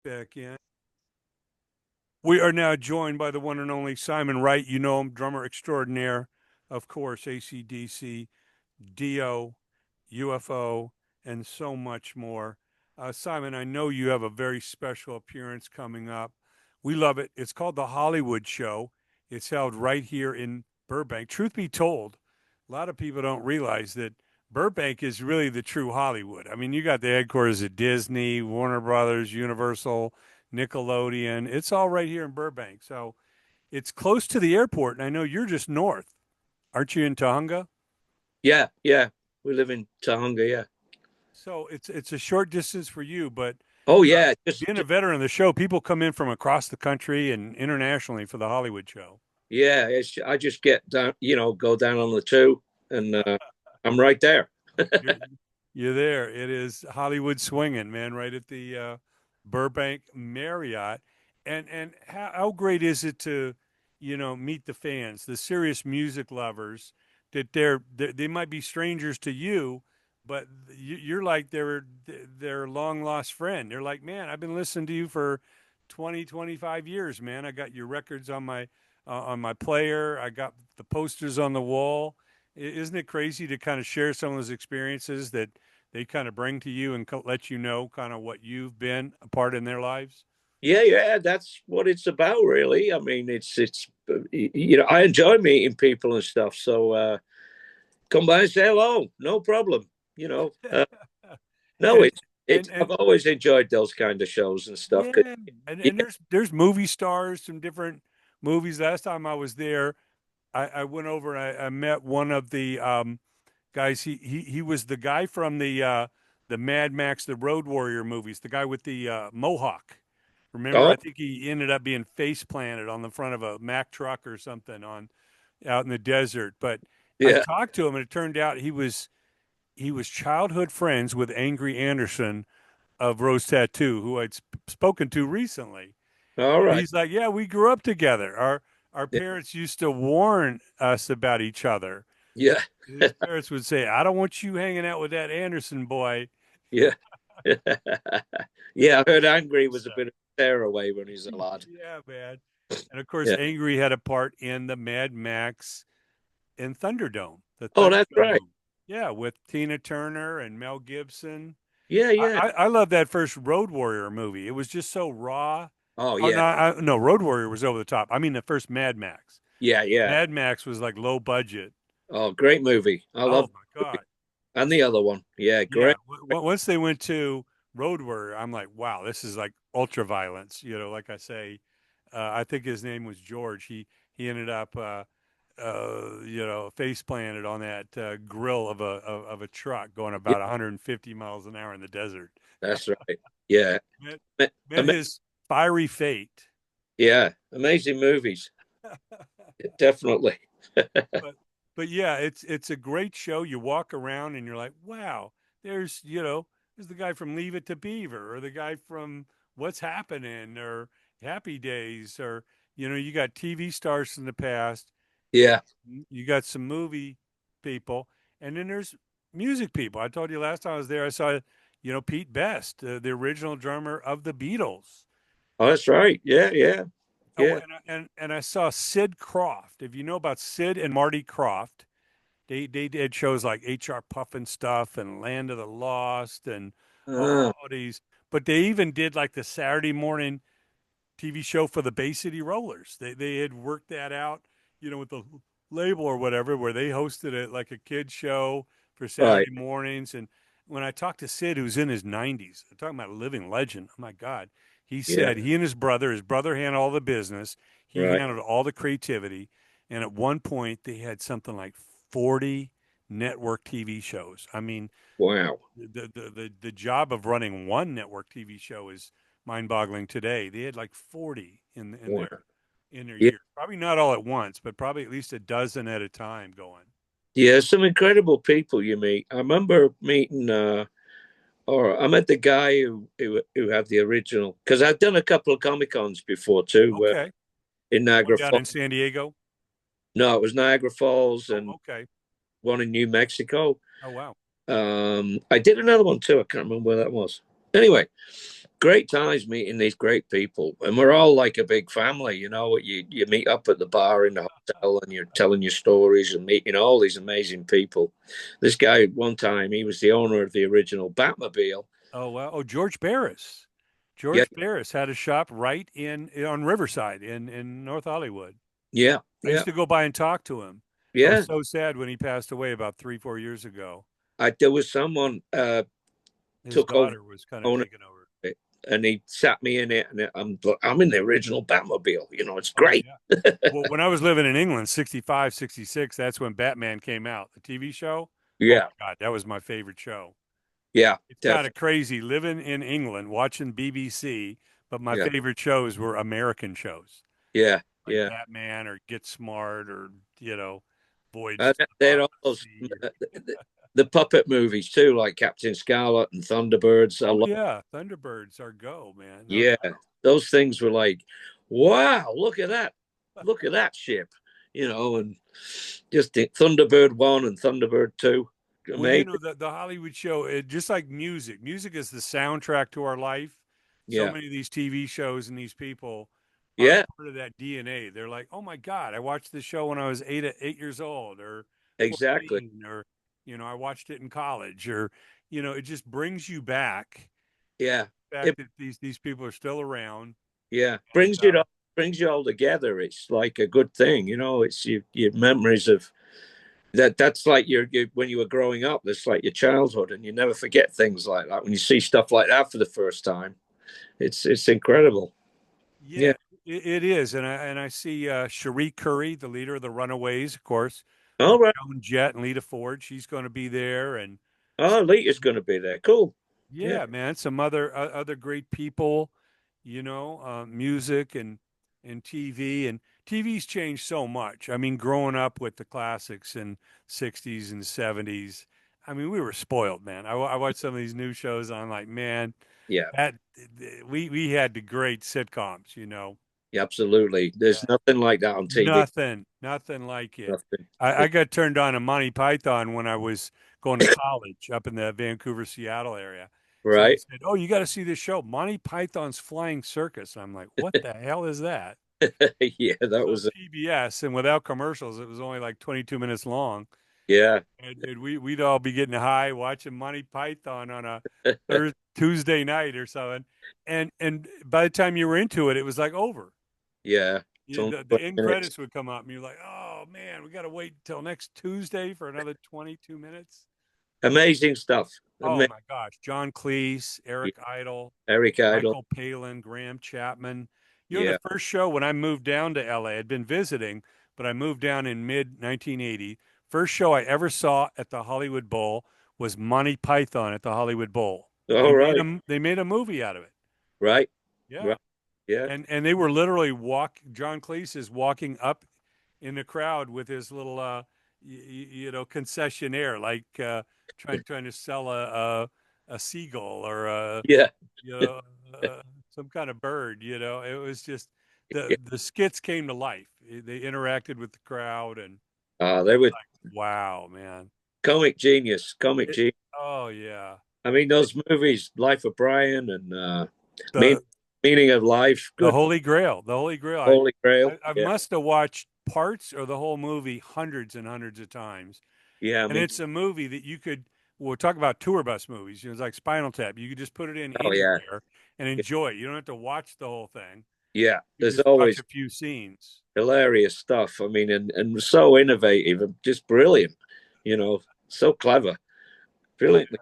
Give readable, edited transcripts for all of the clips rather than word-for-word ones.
Back in. We are now joined by the one and only Simon Wright. You know him, drummer extraordinaire, of course, AC/DC, Dio, UFO, and so much more. Simon, I know you have a very special appearance coming up. We love it. It's called The Hollywood Show. It's held right here in Burbank. Truth be told, a lot of people don't realize that Burbank is really the true Hollywood. I mean, you got the headquarters of Disney, Warner Brothers, Universal, Nickelodeon. It's all right here in Burbank. So it's close to the airport. And I know you're just north. Aren't you in Tahunga? Yeah, yeah. We live in Tahunga, yeah. So it's a short distance for you, but Oh uh, yeah, being a veteran of the show, people come in from across the country and internationally for the Hollywood show. yeah. I just get down, go down on the two, and I'm right there. You're you're there. It is Hollywood swinging, man, right at the Burbank Marriott. And how great is it to, meet the fans, the serious music lovers that they might be strangers to you, but you're like their long lost friend. They're like, man, I've been listening to you for 20, 25 years, man. I got your records on my player. I got the posters on the wall. Isn't it crazy to kind of share some of those experiences that they kind of bring to you and let you know kind of what you've been a part in their lives? Yeah, yeah. That's what it's about, really. I mean, I enjoy meeting people and stuff. So come by and say hello, no problem. You know, no, and it's. and I've always enjoyed those kind of shows and stuff. 'Cause, yeah, yeah, and there's movie stars from different movies. Last time I was there, I went over and I met one of the guys. He was the guy from the Mad Max, the Road Warrior movies. The guy with the mohawk. Remember, oh I think he ended up being face planted on the front of a Mack truck or something on out in the desert. But I yeah. talked to him, and it turned out he was childhood friends with Angry Anderson of Rose Tattoo, who I'd spoken to recently. All And right. he's like, "Yeah, we grew up together. Our Yeah, parents used to warn us about each other. yeah, His parents would say, "I don't want you hanging out with that Anderson boy." yeah. Yeah, I heard Angry was a So, bit of a tearaway when he's a lad. yeah, man. And of course, Yeah. Angry had a part in the Mad Max in Thunderdome, the Oh, that's Thunderdome right. movie. Yeah, with Tina Turner and Mel Gibson. Yeah, yeah. I love that first Road Warrior movie. It was just so raw. Oh, Oh yeah. no, no, Road Warrior was over the top. I mean, the first Mad Max. Yeah, yeah. Mad Max was like low budget. Oh, great movie. I love Oh my that movie. god. And the other one. Yeah, Yeah. great. Once they went to Road Warrior, I'm like, wow, this is like ultra violence. Like I say, I think his name was George. He ended up, face planted on that grill of a truck going Yeah, about 150 miles an hour in the desert. that's right. Yeah. Met, Ama- met ama- his fiery fate. yeah, amazing movies. Definitely. but but yeah, it's a great show. You walk around and you're like, wow, there's the guy from Leave It to Beaver, or the guy from What's Happening, or Happy Days, or you got TV stars from the past. Yeah. You got some movie people, and then there's music people. I told you last time I was there, I saw Pete Best, the original drummer of the Beatles. Oh, that's right. Yeah, yeah. Oh, Yeah. and I saw Sid Croft. If you know about Sid and Marty Croft, they did shows like HR Puffin stuff and Land of the Lost and Uh, all these. But they even did like the Saturday morning TV show for the Bay City Rollers. They had worked that out, with the label or whatever, where they hosted it like a kid show for right, Saturday mornings. And when I talked to Sid, who's in his 90s, I'm talking about a living legend. Oh my God. He yeah, said he and his brother handled all the business, he right. handled all the creativity. And at one point, they had something like 40 network TV shows. I mean, Wow. the job of running one network TV show is mind-boggling today. They had like 40 Wow. in their Yeah, year. Probably not all at once, but probably at least a dozen at a time going. yeah, some incredible people you meet. I remember meeting or I met the guy who had the original because I'd done a couple of Comic Cons before too, Okay. in One Niagara down Falls. in San Diego. No, it was Niagara Falls Oh, and okay. one in New Mexico. Oh, wow. I did another one too. I can't remember where that was. Anyway, great times meeting these great people, and we're all like a big family. You meet up at the bar in the hotel, and you're telling your stories and meeting all these amazing people. This guy, one time, he was the owner of the original Batmobile. Oh wow. Oh, George Barris. Yeah, George Barris had a shop right in on Riverside in North Hollywood. yeah, I used yeah, to go by and talk to him. I was yeah. so sad when he passed away about 3, 4 years ago. There was someone His took over daughter was kind of ownership taking over. of it, and he sat me in it, and I'm in the original Batmobile. It's Oh great. yeah. Well, when I was living in England, 65, 66, that's when Batman came out, the TV show. Oh Yeah, my God, that was my favorite show. yeah, It's kind definitely. of crazy living in England, watching BBC, but my Yeah, favorite shows were American shows yeah, like yeah. Batman or Get Smart or, Voyage to the They're Bottom all of the those Sea. the puppet movies too, like Captain Scarlet and Thunderbirds. I Oh love. yeah, Thunderbirds are go, man. Yeah, those things were like, wow, look at that ship, and just the Thunderbird 1 and Thunderbird 2. Well, Amazing. the Hollywood show, just like music, music is the soundtrack to our life. So Yeah, many of these TV shows and these people are yeah, part of that DNA. They're like, oh my God, I watched this show when I was 8 years old or exactly. 14, or, I watched it in college, or, it just brings you back. Yeah, The it fact that these people are still around. yeah And brings you all together. It's like a good thing, It's your memories of that. That's like your when you were growing up. That's like your childhood, and you never forget things like that. When you see stuff like that for the first time, it's incredible. Yeah. yeah, it is. And I see Cherie Curry, the leader of the Runaways, of course, All with right. Joan Jett and Lita Ford. She's going to be there, and Oh, Lita's going to be there. Cool. Yeah. yeah, man, some other great people, music and TV, and TV's changed so much. I mean, growing up with the classics in '60s and '70s, I mean, we were spoiled, man. I watched some of these new shows, and I'm like, man, Yeah. that we had the great sitcoms. Yeah, absolutely. There's nothing like that on TV. Nothing like it. Nothing. I got turned on to Monty Python when I was going to college up in the Vancouver, Seattle area. Somebody Right. said, "Oh, you got to see this show, Monty Python's Flying Circus." I'm like, "What the hell is that?" Yeah, It that was on was it. PBS, and without commercials, it was only like 22 minutes long. Yeah. And we'd all be getting high watching Monty Python on a Tuesday night or something. And by the time you were into it, it was like over. Yeah. It's only The 20 end minutes. credits would come up, and you're like, "Oh man, we got to wait till next Tuesday for another 22 minutes." Amazing stuff. Oh Ama- my gosh, John Cleese, yeah. Eric Idle, Eric Idle. Michael Palin, Graham Chapman. The Yeah. first show when I moved down to LA, I'd been visiting, but I moved down in mid 1980. First show I ever saw at the Hollywood Bowl was Monty Python at the Hollywood Bowl. All right. They made a movie out of it. Right. Yeah. Right. Yeah. And they were literally John Cleese is walking up in the crowd with his little concessionaire, like trying to sell a seagull or Yeah. you know some kind of bird. It was just Yeah. the skits came to life. They interacted with the crowd, and They were wow, man. comic genius. Comic It, genius. oh yeah. I mean, those movies, Life of Brian and mean, The Meaning of Life. the Good. Holy Grail. The Holy Grail. Holy Grail. I Yeah. must have watched parts or the whole movie hundreds and hundreds of times. Yeah. I And mean, it's a movie that you could, we'll talk about tour bus movies. It's like Spinal Tap. You could just put it in oh, yeah. anywhere and enjoy it. You don't have to watch the whole thing. Yeah. You There's just watch always a few scenes. hilarious stuff. I mean, and so innovative and just brilliant, so clever. Oh, Brilliantly.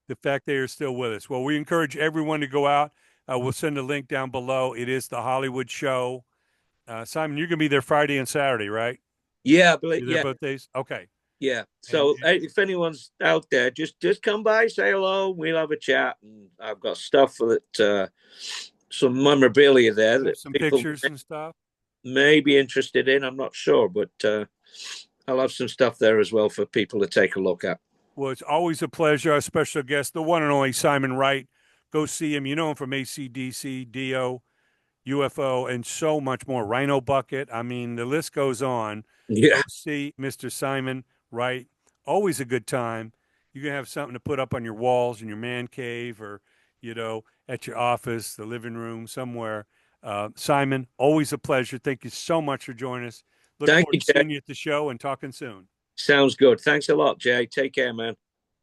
the fact they are still with us. Well, we encourage everyone to go out. We'll send a link down below. It is the Hollywood Show. Simon, you're going to be there Friday and Saturday, right? Yeah, but You're there yeah, both days? Okay. yeah. And So if anyone's out there, just come by, say hello. We'll have a chat, and I've got stuff that some memorabilia there have that some people pictures and stuff. may be interested in. I'm not sure, but I'll have some stuff there as well for people to take a look at. Well, it's always a pleasure. Our special guest, the one and only Simon Wright. Go see him. You know him from ACDC, Dio, UFO, and so much more. Rhino Bucket. I mean, the list goes on. Yeah, Go see Mr. Simon Wright. Always a good time. You can have something to put up on your walls in your man cave, or, at your office, the living room, somewhere. Simon, always a pleasure. Thank you so much for joining us. Look Thank forward you, to Jay. seeing you at the show and talking soon. Sounds good. Thanks a lot, Jay. Take care, man.